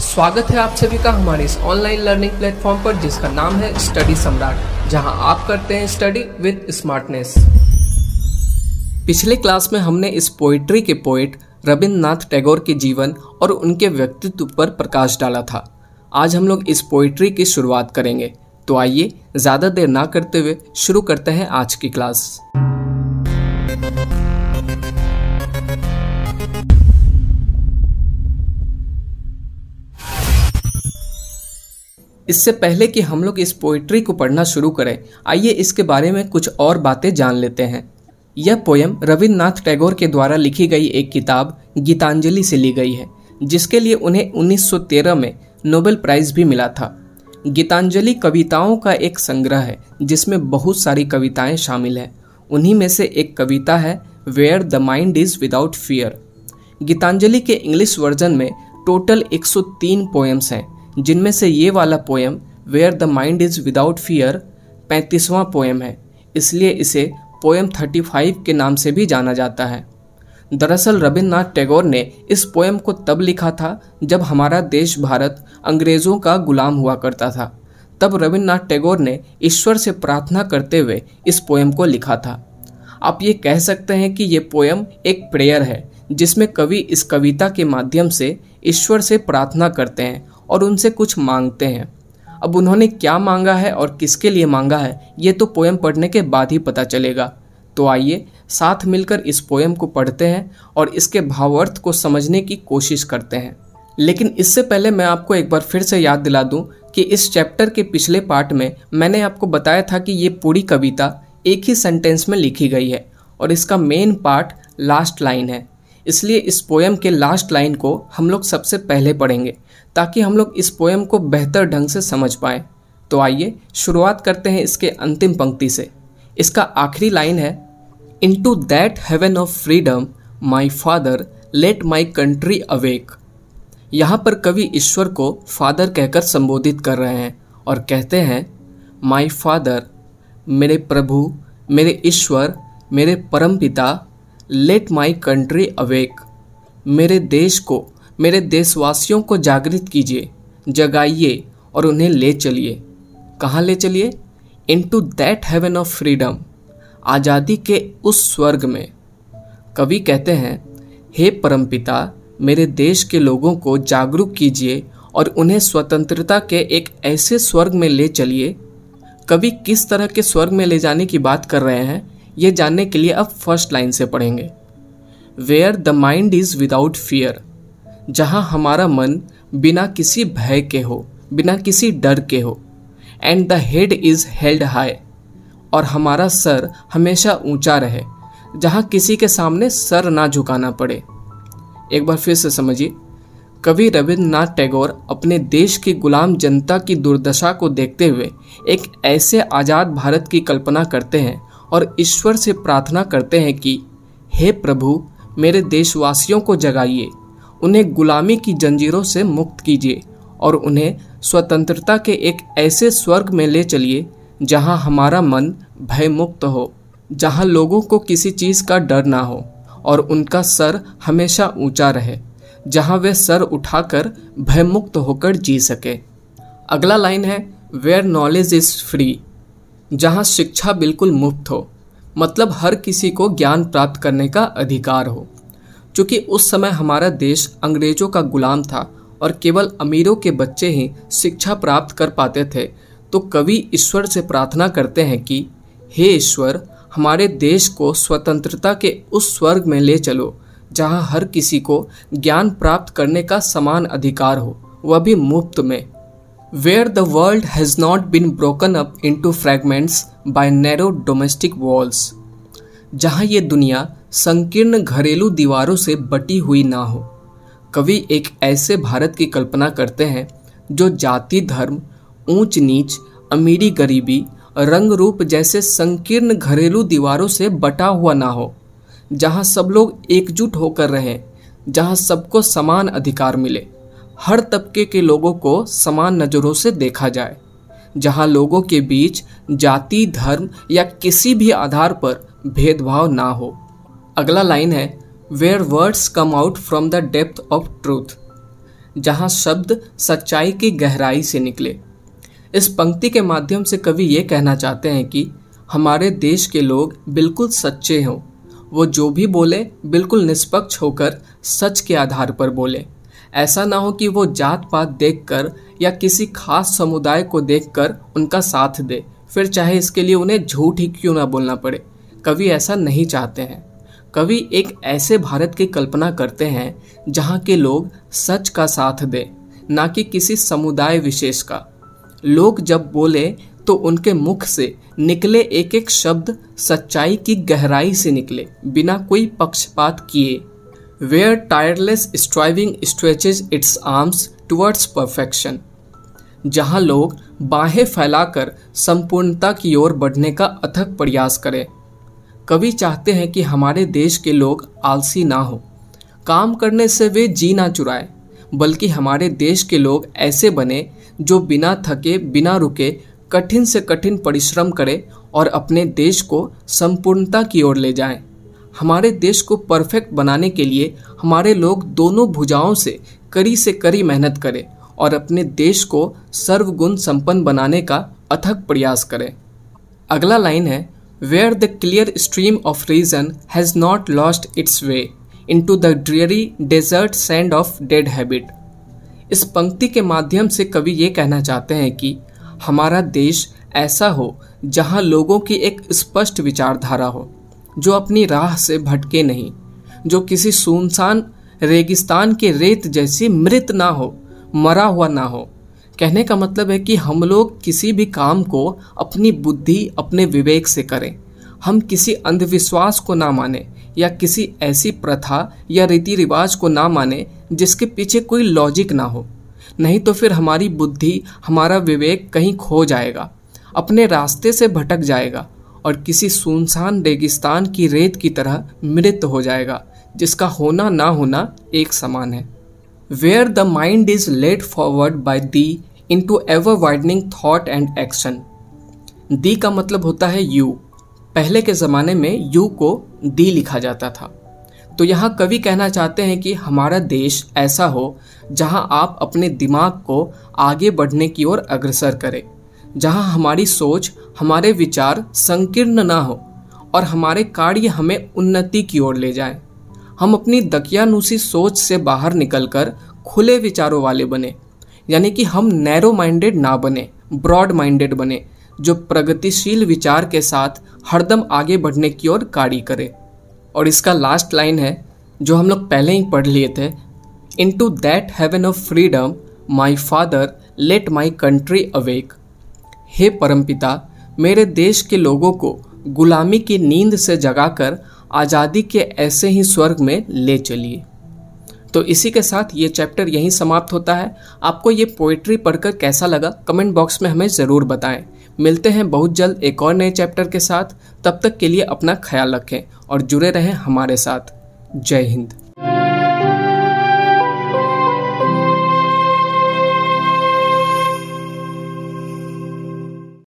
स्वागत है आप सभी का हमारे इस ऑनलाइन लर्निंग प्लेटफॉर्म पर जिसका नाम है स्टडी सम्राट, जहां आप करते हैं स्टडी विद स्मार्टनेस। पिछले क्लास में हमने इस पोइट्री के पोएट रविंद्रनाथ टैगोर के जीवन और उनके व्यक्तित्व पर प्रकाश डाला था। आज हम लोग इस पोइट्री की शुरुआत करेंगे, तो आइए ज़्यादा देर ना करते हुए शुरू करते हैं आज की क्लास। इससे पहले कि हम लोग इस पोइट्री को पढ़ना शुरू करें, आइए इसके बारे में कुछ और बातें जान लेते हैं। यह पोयम रविंद्रनाथ टैगोर के द्वारा लिखी गई एक किताब गीतांजलि से ली गई है, जिसके लिए उन्हें 1913 में नोबेल प्राइज़ भी मिला था। गीतांजलि कविताओं का एक संग्रह है जिसमें बहुत सारी कविताएं शामिल हैं। उन्हीं में से एक कविता है where the mind is without fear. Gitanjali के इंग्लिश वर्जन में टोटल 103 पोएम्स हैं, जिनमें से ये वाला poem where the mind is without fear 35वां पोएम है, इसलिए इसे पोएम 35 के नाम से भी जाना जाता है। दरअसल रविंद्रनाथ टैगोर ने इस पोएम को तब लिखा था जब हमारा देश भारत अंग्रेज़ों का गुलाम हुआ करता था। तब रविंद्रनाथ टैगोर ने ईश्वर से प्रार्थना करते हुए इस पोएम को लिखा था। आप ये कह सकते हैं कि ये पोएम एक प्रेयर है, जिसमें कवि इस कविता के माध्यम से ईश्वर से प्रार्थना करते हैं और उनसे कुछ मांगते हैं। अब उन्होंने क्या मांगा है और किसके लिए मांगा है, ये तो पोएम पढ़ने के बाद ही पता चलेगा। तो आइए साथ मिलकर इस पोएम को पढ़ते हैं और इसके भावार्थ को समझने की कोशिश करते हैं। लेकिन इससे पहले मैं आपको एक बार फिर से याद दिला दूं कि इस चैप्टर के पिछले पार्ट में मैंने आपको बताया था कि ये पूरी कविता एक ही सेंटेंस में लिखी गई है और इसका मेन पार्ट लास्ट लाइन है। इसलिए इस पोएम के लास्ट लाइन को हम लोग सबसे पहले पढ़ेंगे ताकि हम लोग इस पोएम को बेहतर ढंग से समझ पाएँ। तो आइए शुरुआत करते हैं इसके अंतिम पंक्ति से। इसका आखिरी लाइन है into that heaven of freedom my father let my country awake. यहाँ पर कवि ईश्वर को फादर कहकर संबोधित कर रहे हैं और कहते हैं माई फादर, मेरे प्रभु, मेरे ईश्वर, मेरे परमपिता, लेट माई कंट्री अवेक। मेरे देश को, मेरे देशवासियों को जागृत कीजिए, जगाइए और उन्हें ले चलिए। कहाँ ले चलिए? Into that heaven of freedom, आज़ादी के उस स्वर्ग में। कवि कहते हैं हे परमपिता, मेरे देश के लोगों को जागरूक कीजिए और उन्हें स्वतंत्रता के एक ऐसे स्वर्ग में ले चलिए। कवि किस तरह के स्वर्ग में ले जाने की बात कर रहे हैं, ये जानने के लिए अब फर्स्ट लाइन से पढ़ेंगे। Where the mind is without fear, जहाँ हमारा मन बिना किसी भय के हो, बिना किसी डर के हो। And the head is held high, और हमारा सर हमेशा ऊंचा रहे, जहाँ किसी के सामने सर ना झुकाना पड़े। एक बार फिर से समझिए। कवि रविंद्रनाथ टैगोर अपने देश की गुलाम जनता की दुर्दशा को देखते हुए एक ऐसे आज़ाद भारत की कल्पना करते हैं और ईश्वर से प्रार्थना करते हैं कि हे प्रभु, मेरे देशवासियों को जगाइए, उन्हें गुलामी की जंजीरों से मुक्त कीजिए और उन्हें स्वतंत्रता के एक ऐसे स्वर्ग में ले चलिए जहां हमारा मन भयमुक्त हो, जहां लोगों को किसी चीज़ का डर ना हो और उनका सर हमेशा ऊंचा रहे, जहां वे सर उठाकर भयमुक्त होकर जी सके। अगला लाइन है वेयर नॉलेज इज़ फ्री, जहां शिक्षा बिल्कुल मुफ्त हो, मतलब हर किसी को ज्ञान प्राप्त करने का अधिकार हो। चूँकि उस समय हमारा देश अंग्रेज़ों का गुलाम था और केवल अमीरों के बच्चे ही शिक्षा प्राप्त कर पाते थे, तो कवि ईश्वर से प्रार्थना करते हैं कि हे ईश्वर, हमारे देश को स्वतंत्रता के उस स्वर्ग में ले चलो जहां हर किसी को ज्ञान प्राप्त करने का समान अधिकार हो, वह भी मुफ्त में। Where the world has not been broken up into fragments by narrow domestic walls, जहां ये दुनिया संकीर्ण घरेलू दीवारों से बटी हुई ना हो। कवि एक ऐसे भारत की कल्पना करते हैं जो जाति, धर्म, ऊंच नीच, अमीरी गरीबी, रंग रूप जैसे संकीर्ण घरेलू दीवारों से बटा हुआ ना हो, जहां सब लोग एकजुट होकर रहें, जहां सबको समान अधिकार मिले, हर तबके के लोगों को समान नज़रों से देखा जाए, जहां लोगों के बीच जाति, धर्म या किसी भी आधार पर भेदभाव ना हो। अगला लाइन है where words come out from the depth of truth, जहां शब्द सच्चाई की गहराई से निकले। इस पंक्ति के माध्यम से कवि ये कहना चाहते हैं कि हमारे देश के लोग बिल्कुल सच्चे हों, वो जो भी बोले बिल्कुल निष्पक्ष होकर सच के आधार पर बोले। ऐसा ना हो कि वो जात पात देखकर या किसी खास समुदाय को देखकर उनका साथ दे, फिर चाहे इसके लिए उन्हें झूठ ही क्यों ना बोलना पड़े। कवि ऐसा नहीं चाहते हैं। कवि एक ऐसे भारत की कल्पना करते हैं जहाँ के लोग सच का साथ दें, ना कि किसी समुदाय विशेष का। लोग जब बोले तो उनके मुख से निकले एक एक शब्द सच्चाई की गहराई से निकले, बिना कोई पक्षपात किए। Where tireless striving stretches its arms towards perfection, जहाँ लोग बाहें फैलाकर संपूर्णता की ओर बढ़ने का अथक प्रयास करें। कवि चाहते हैं कि हमारे देश के लोग आलसी ना हो, काम करने से वे जी ना चुराए, बल्कि हमारे देश के लोग ऐसे बने जो बिना थके बिना रुके कठिन से कठिन परिश्रम करें और अपने देश को संपूर्णता की ओर ले जाएं। हमारे देश को परफेक्ट बनाने के लिए हमारे लोग दोनों भुजाओं से कड़ी मेहनत करें और अपने देश को सर्वगुण संपन्न बनाने का अथक प्रयास करें। अगला लाइन है, where the clear stream of reason has not lost its way into the dreary desert sand of dead habit. इस पंक्ति के माध्यम से कवि ये कहना चाहते हैं कि हमारा देश ऐसा हो जहाँ लोगों की एक स्पष्ट विचारधारा हो, जो अपनी राह से भटके नहीं, जो किसी सुनसान रेगिस्तान के रेत जैसी मृत ना हो, मरा हुआ ना हो। कहने का मतलब है कि हम लोग किसी भी काम को अपनी बुद्धि अपने विवेक से करें। हम किसी अंधविश्वास को ना माने या किसी ऐसी प्रथा या रीति रिवाज को ना माने जिसके पीछे कोई लॉजिक ना हो। नहीं तो फिर हमारी बुद्धि, हमारा विवेक कहीं खो जाएगा, अपने रास्ते से भटक जाएगा और किसी सुनसान रेगिस्तान की रेत की तरह मृत हो जाएगा, जिसका होना ना होना एक समान है। Where the mind is led forward by thee into ever widening thought and action. Thee का मतलब होता है यू। पहले के ज़माने में यू को दी लिखा जाता था। तो यहाँ कवि कहना चाहते हैं कि हमारा देश ऐसा हो जहाँ आप अपने दिमाग को आगे बढ़ने की ओर अग्रसर करें, जहाँ हमारी सोच, हमारे विचार संकीर्ण ना हो और हमारे कार्य हमें उन्नति की ओर ले जाएं। हम अपनी दकियानुसी सोच से बाहर निकलकर खुले विचारों वाले बने, यानी कि हम नैरो माइंडेड ना बने, ब्रॉड माइंडेड बने, जो प्रगतिशील विचार के साथ हरदम आगे बढ़ने की ओर कार्य करे। और इसका लास्ट लाइन है जो हम लोग पहले ही पढ़ लिए थे, into that heaven of freedom my father let my country awake. हे परमपिता, मेरे देश के लोगों को गुलामी की नींद से जगाकर आज़ादी के ऐसे ही स्वर्ग में ले चलिए। तो इसी के साथ ये चैप्टर यहीं समाप्त होता है। आपको ये पोइट्री पढ़कर कैसा लगा कमेंट बॉक्स में हमें ज़रूर बताएं। मिलते हैं बहुत जल्द एक और नए चैप्टर के साथ। तब तक के लिए अपना ख्याल रखें और जुड़े रहें हमारे साथ। जय हिंद।